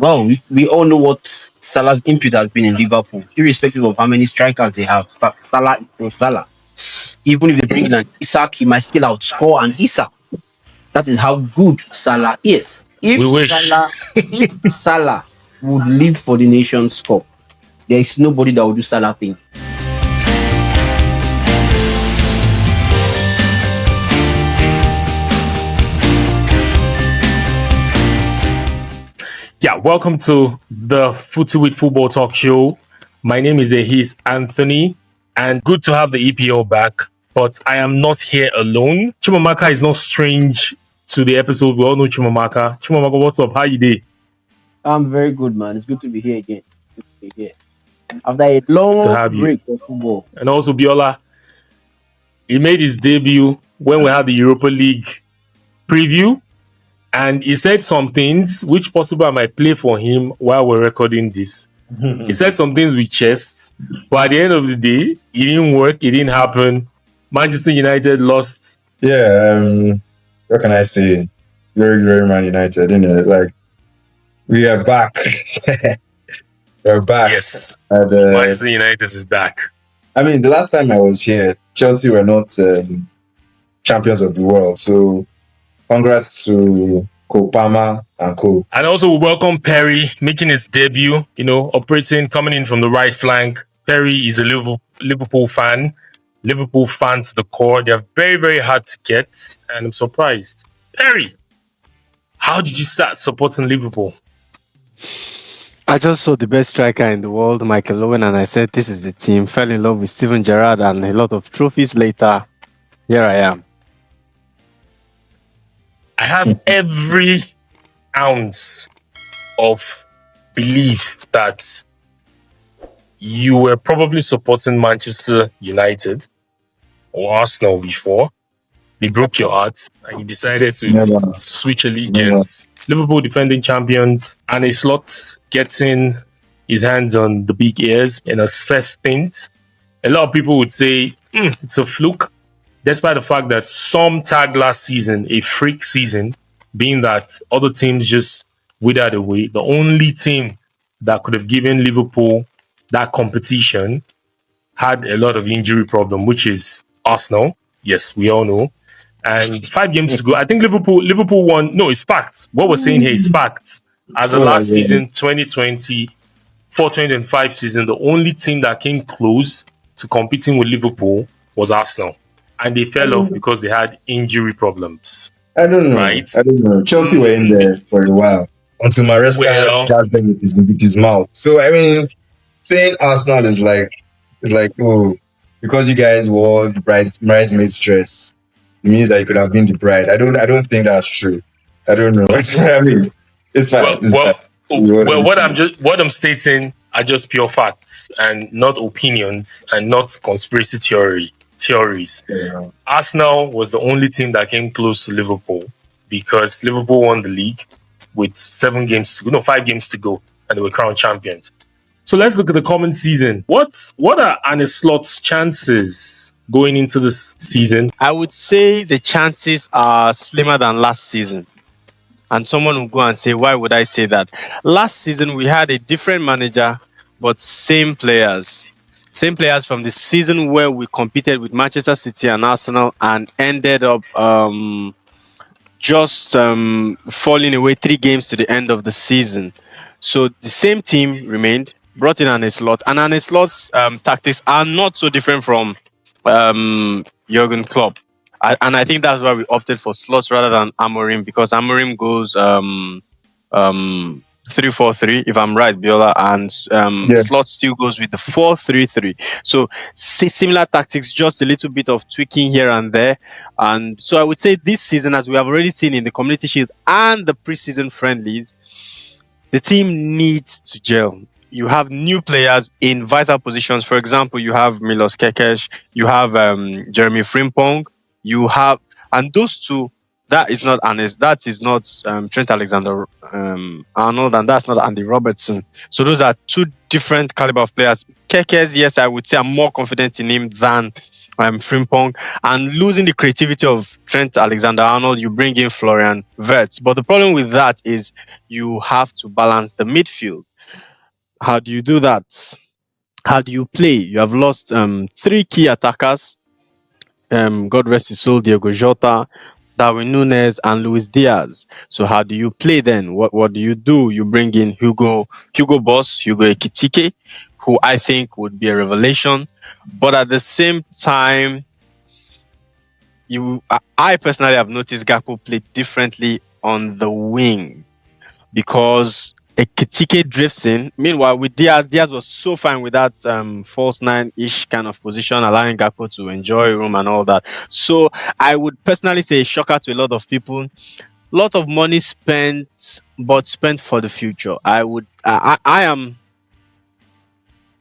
Well, we all know what Salah's input has been in Liverpool, irrespective of how many strikers they have. Salah is Salah. Even if they bring in an Isak, he might still outscore an Isak. That is how good Salah is. We wish. If Salah would live for the Nations Cup, there is nobody that will do Salah thing. Yeah, welcome to the FootyWit Football Talk Show. My name is Ahis Anthony, and good to have the EPL back. But I am not here alone. Chimamaka is not strange to the episode. We all know Chimamaka. Chimamaka, what's up? How you doing? I'm very good, man. It's good to be here again. Good to be here. After a long To have you. break of football. And also Biola. He made his debut when we had the Europa League preview. And he said some things which possibly I might play for him while we're recording this. He said some things with chest, but at the end of the day, it didn't work. It didn't happen. Manchester United lost. Yeah, what can I say? Very, very Man United, like, we are back. We're back. Yes. And, Manchester United is back. I mean, the last time I was here, Chelsea were not champions of the world. So, congrats to Kopama and Co. And also we welcome Perry making his debut, coming in from the right flank. Perry is a Liverpool fan to the core. They are very, very hard to get, and I'm surprised. Perry, how did you start supporting Liverpool? I just saw the best striker in the world, Michael Owen, and I said, this is the team. Fell in love with Steven Gerrard, and a lot of trophies later, here I am. I have every ounce of belief that you were probably supporting Manchester United or Arsenal before. They broke your heart and you decided to switch allegiance. Liverpool defending champions, Arne Slot getting his hands on the big ears in his first stint. A lot of people would say it's a fluke, despite the fact that some tagged last season a freak season, being that other teams just withered away. The only team that could have given Liverpool that competition had a lot of injury problem, which is Arsenal. Yes, we all know. And 5 games to go. I think Liverpool won. No, it's facts. What we're saying here is facts. As the last season, 2024-2025 season, the only team that came close to competing with Liverpool was Arsenal. And they fell off because they had injury problems. I don't know. Right? I don't know. Chelsea were in there for a while until Maresca got them with his mouth. So, I mean, saying Arsenal is like, oh, because you guys wore the bridesmaid's dress, it means that you could have been the bride. I don't think that's true. I don't know. I mean, it's fine. What I'm stating are just pure facts and not opinions and not conspiracy theories. Yeah. Arsenal was the only team that came close to Liverpool because Liverpool won the league with 5 games to go, and they were crowned champions. So let's look at the common season. What are Arne Slot's chances going into this season? I would say the chances are slimmer than last season. And someone will go and say, why would I say that? Last season, we had a different manager, but same players. Same players from the season where we competed with Manchester City and Arsenal and ended up falling away 3 games to the end of the season. So the same team remained, brought in Arne Slot, and Arne Slot's tactics are not so different from Jurgen Klopp. And I think that's why we opted for Slot rather than Amorim, because Amorim goes 3-4-3, if I'm right, Biola, and Slot still goes with the 4-3-3. So similar tactics, just a little bit of tweaking here and there. And so I would say this season, as we have already seen in the Community Shield and the preseason friendlies, the team needs to gel. You have new players in vital positions. For example, you have Milos Kekes, you have Jeremy Frimpong, and those two That is not honest. That is not Trent Alexander-Arnold, and that's not Andy Robertson. So those are two different caliber of players. Kekes, yes, I would say I'm more confident in him than Frimpong. And losing the creativity of Trent Alexander-Arnold, you bring in Florian Wirtz. But the problem with that is you have to balance the midfield. How do you do that? How do you play? You have lost 3 key attackers. God rest his soul, Diego Jota, Darwin Núñez, and Luis Diaz. So how do you play then? What do? You bring in Hugo Ekitike, who I think would be a revelation. But at the same time, I personally have noticed Gakpo play differently on the wing because Ekitike drifts in. Meanwhile, with Diaz was so fine with that false 9-ish kind of position, allowing Gakpo to enjoy room and all that. So I would personally say a shocker to a lot of people. A lot of money spent, but spent for the future. I am.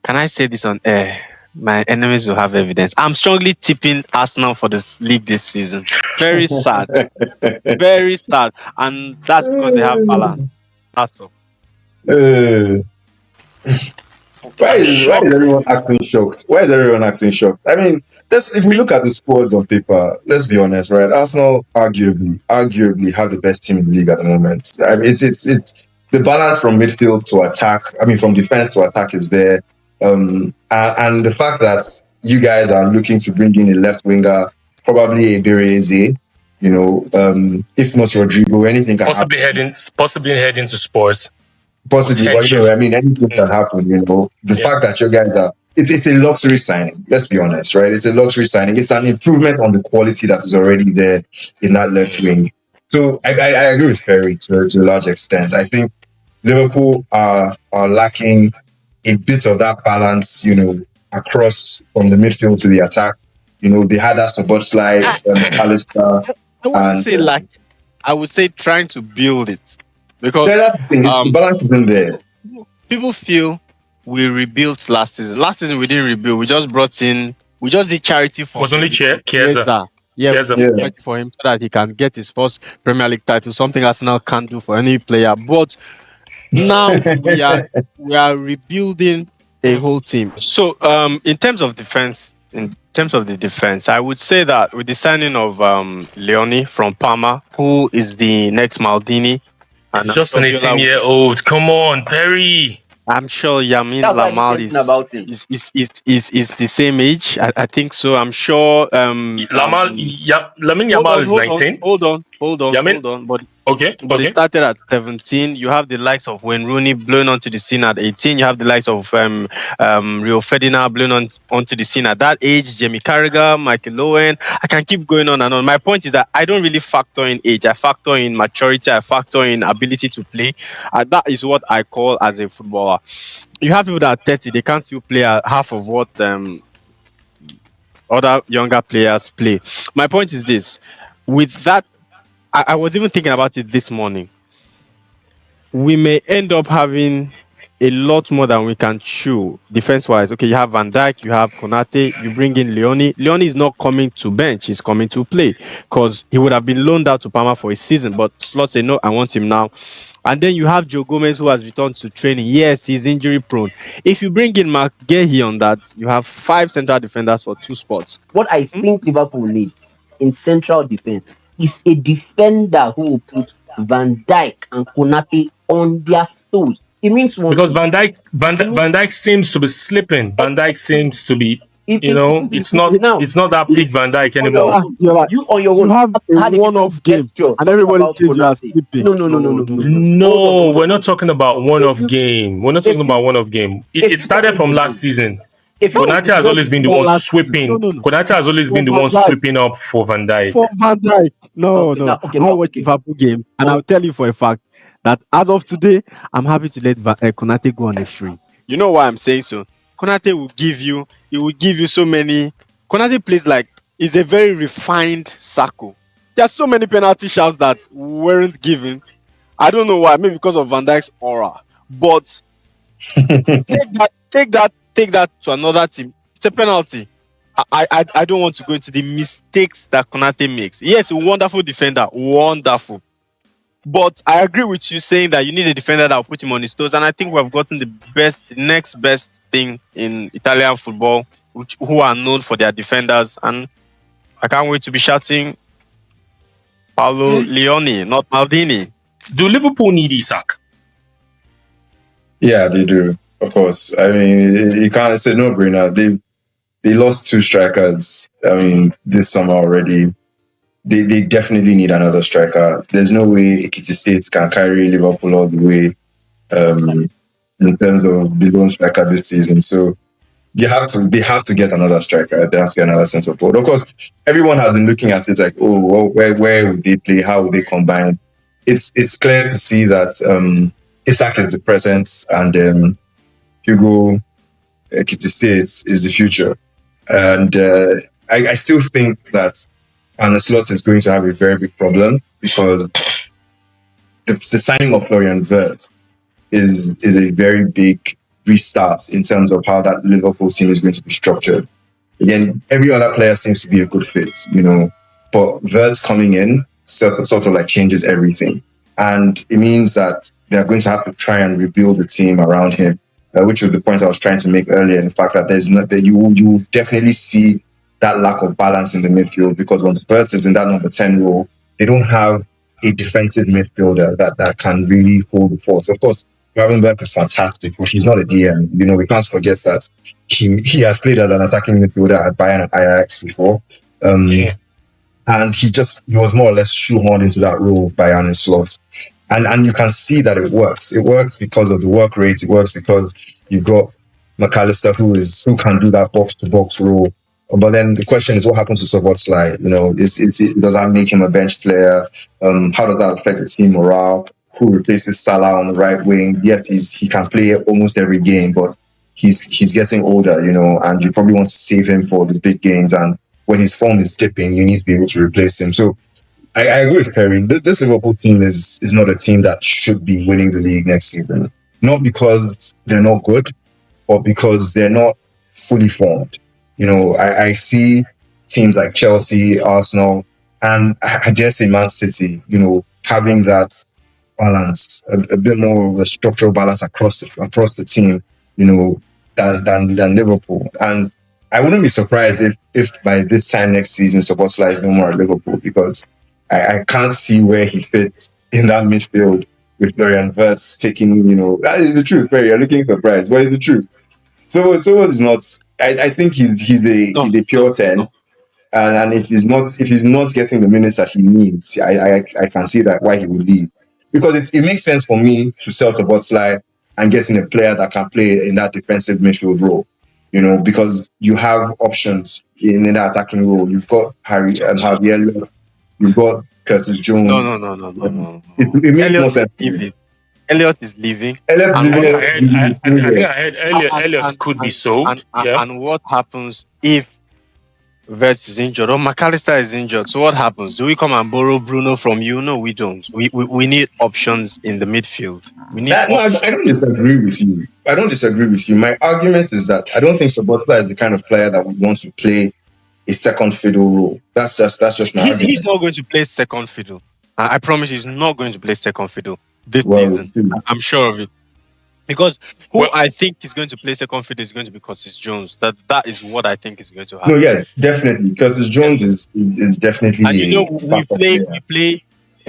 Can I say this on air? My enemies will have evidence. I'm strongly tipping Arsenal for this league this season. Very sad. Very sad. And that's because they have balance. That's all. Why is everyone acting shocked? Why is everyone acting shocked? I mean, if we look at the squads on paper, let's be honest, right? Arsenal arguably have the best team in the league at the moment. I mean, it's the balance from midfield to attack. I mean, from defense to attack is there, and the fact that you guys are looking to bring in a left winger, probably a Bereze, if not Rodrigo, anything can happen. Possibly heading to Spurs. Possibly, but I mean, anything can happen. The fact that your guys are, it's a luxury signing. Let's be honest, right? It's a luxury signing. It's an improvement on the quality that is already there in that left wing. So I agree with Ferry to a large extent. I think Liverpool are lacking a bit of that balance, across from the midfield to the attack. They had that support slide, Alistair. I would say trying to build it. Because the balance isn't there. People feel we rebuilt last season. Last season we didn't rebuild. We just did charity for. It was only Chiesa. Charity for him so that he can get his first Premier League title. Something Arsenal can't do for any player. But now we are rebuilding a whole team. So in terms of the defense, I would say that with the signing of Leone from Parma, who is the next Maldini. He's just an 18-year-old. Come on, Perry. I'm sure Yamin Lamal is the same age. I think so. I'm sure. Lamin Yamal is 19. Hold on. But he started at 17. You have the likes of Wayne Rooney blowing onto the scene at 18. You have the likes of Rio Ferdinand blowing onto the scene at that age. Jamie Carragher, Michael Owen. I can keep going on and on. My point is that I don't really factor in age. I factor in maturity. I factor in ability to play. That is what I call as a footballer. You have people that are 30. They can't still play half of what other younger players play. My point is this. With that, I was even thinking about it this morning. We may end up having a lot more than we can chew defense-wise. Okay, you have Van Dijk, you have Konate, you bring in Leone. Leone is not coming to bench, he's coming to play because he would have been loaned out to Parma for a season, but Slot said, no, I want him now. And then you have Joe Gomez who has returned to training. Yes, he's injury prone. If you bring in Mark Guehi on that, you have 5 central defenders for 2 spots. What I think Liverpool needs in central defense is a defender who will put Van Dijk and Konate on their toes. It means because Van Dijk seems to be slipping. Van Dijk seems to be, it's not that big Van Dijk anymore. You on your own have a one-off game, and everybody says you are sleeping. No, we're not talking about one-off game. We're not talking about one-off game. It started from last season. Konate has always been the one sweeping. Konate has always been the one sweeping up for Van Dijk. For Van Dijk, no. I watch Liverpool game, and I'll tell you for a fact that as of today, I'm happy to let Konate go on a free. You know why I'm saying so? Konate will give you so many. Konate plays like he's a very refined Sako. There are so many penalty shouts that weren't given. I don't know why. Maybe because of Van Dijk's aura. But take that to another team. It's a penalty. I don't want to go into the mistakes that Konate makes. Yes, wonderful defender, wonderful. But I agree with you saying that you need a defender that will put him on his toes. And I think we have gotten the next best thing in Italian football, who are known for their defenders. And I can't wait to be shouting Paolo Leone, not Maldini. Do Liverpool need Isak? Yeah, they do. Of course. I mean, you can't. It's a no-brainer. They lost 2 strikers. I mean, this summer already. They definitely need another striker. There's no way Ekitike can carry Liverpool all the way in terms of the lone striker this season. So they have to get another striker. They have to get another centre forward. Of course, everyone has been looking at it like, oh, well, where would they play? How would they combine? It's clear to see that Isak is the present and Hugo Ekitike is the future. And I still think that Arne Slot is going to have a very big problem because the signing of Florian Wirtz is a very big restart in terms of how that Liverpool team is going to be structured. Again, every other player seems to be a good fit, but Wirtz coming in sort of like changes everything. And it means that they're going to have to try and rebuild the team around him, which was the point I was trying to make earlier. In the fact that you will definitely see that lack of balance in the midfield because once Wirtz is in that number 10 role, they don't have a defensive midfielder that can really hold the fort. Of course, Gravenberch is fantastic, but he's not a DM. We can't forget that he has played as an attacking midfielder at Bayern and Ajax before. And he was more or less shoehorned into that role by Arne Slot. And you can see that it works. It works because of the work rates. It works because you've got McAllister who can do that box-to-box role. But then the question is, what happens to Szoboszlai? Does that make him a bench player? How does that affect the team morale? Who replaces Salah on the right wing? Yet he can play almost every game, but he's getting older, and you probably want to save him for the big games. And when his form is dipping, you need to be able to replace him. So I agree with Perry. This Liverpool team is not a team that should be winning the league next season. Not because they're not good, but because they're not fully formed. I see teams like Chelsea, Arsenal, and I dare say Man City, having that balance, a bit more of a structural balance across the team, than Liverpool. And I wouldn't be surprised if by this time next season, Szoboszlai is no more at Liverpool because I can't see where he fits in that midfield with Florian Wirtz taking, that is the truth, Perry. You're looking surprised. What is the truth? So is not. I think he's a pure 10, no. And if he's not getting the minutes that he needs, I can see that why he would leave because it makes sense for me to sell to Szoboszlai and getting a player that can play in that defensive midfield role, because you have options in that attacking role. You've got Harvey Elliott, you've got Curtis Jones. No. It makes more sense. Elliott is leaving. I think I heard Elliott could be sold. And what happens if Wirtz is injured or McAllister is injured? So what happens? Do we come and borrow Bruno from you? No, we don't. We need options in the midfield. I don't disagree with you. My argument is that I don't think Szoboszlai is the kind of player that wants to play a second fiddle role. That's just my argument. He's not going to play second fiddle. I promise he's not going to play second fiddle this season. I'm sure of it. Because I think is going to play second fiddle is going to be Curtis Jones. That is what I think is going to happen. No, yeah, definitely. Curtis Jones is definitely. And we play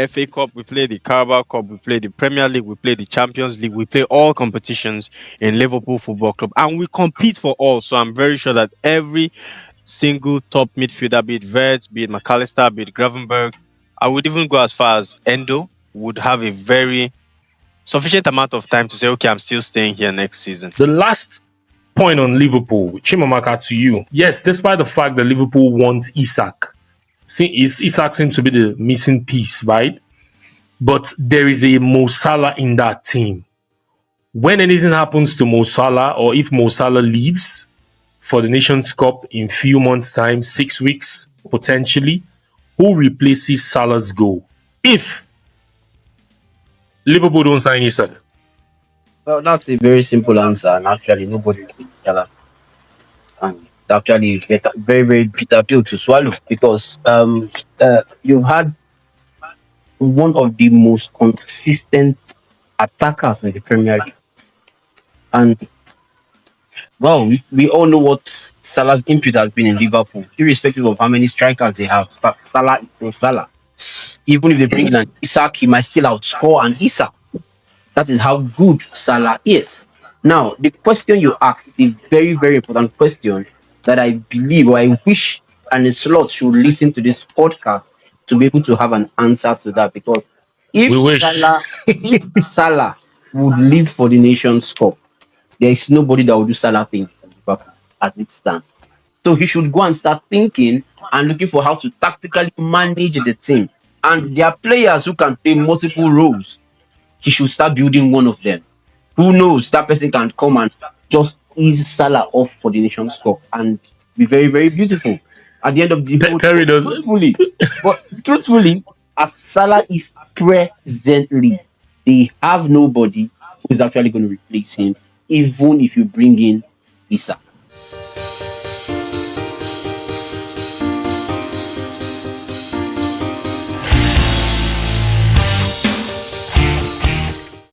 FA Cup, we play the Carabao Cup, we play the Premier League, we play the Champions League, we play all competitions in Liverpool Football Club, and we compete for all. So I'm very sure that every single top midfielder, be it Wirtz, be it McAllister, be it Gravenberch, I would even go as far as Endo, would have a very sufficient amount of time to say, okay, I'm still staying here next season. The last point on Liverpool, Chimamaka, to you. Yes, despite the fact that Liverpool wants Isak, Isak seems to be the missing piece, right? But there is a Mo Salah in that team. When anything happens to Mo Salah, or if Mo Salah leaves for the Nations Cup in few months' time, 6 weeks, potentially, who replaces Salah's goal? If Liverpool don't sign Isak. Well, that's a very simple answer, and actually nobody can tell us. actually very, very bitter pill to swallow because you've had one of the most consistent attackers in the Premier League. And well, we all know what Salah's input has been in Liverpool, irrespective of how many strikers they have. Salah is Salah. Even if they bring in an Isak, he might still outscore an Isak. That is how good Salah is. Now, the question you asked is a very, very important question that I believe or I wish Arne Slot should listen to this podcast to be able to have an answer to that. Because if We wish. Salah would live for the Nations Cup, there is nobody that will do Salah things as it stands. So he should go and start thinking and looking for how to tactically manage the team. And there are players who can play multiple roles. He should start building one of them. Who knows? That person can come and just ease Salah off for the Nations Cup and be very, very beautiful. At the end of the day, Perry does. truthfully, as Salah is presently, they have nobody who is actually going to replace him, even if you bring in Isak.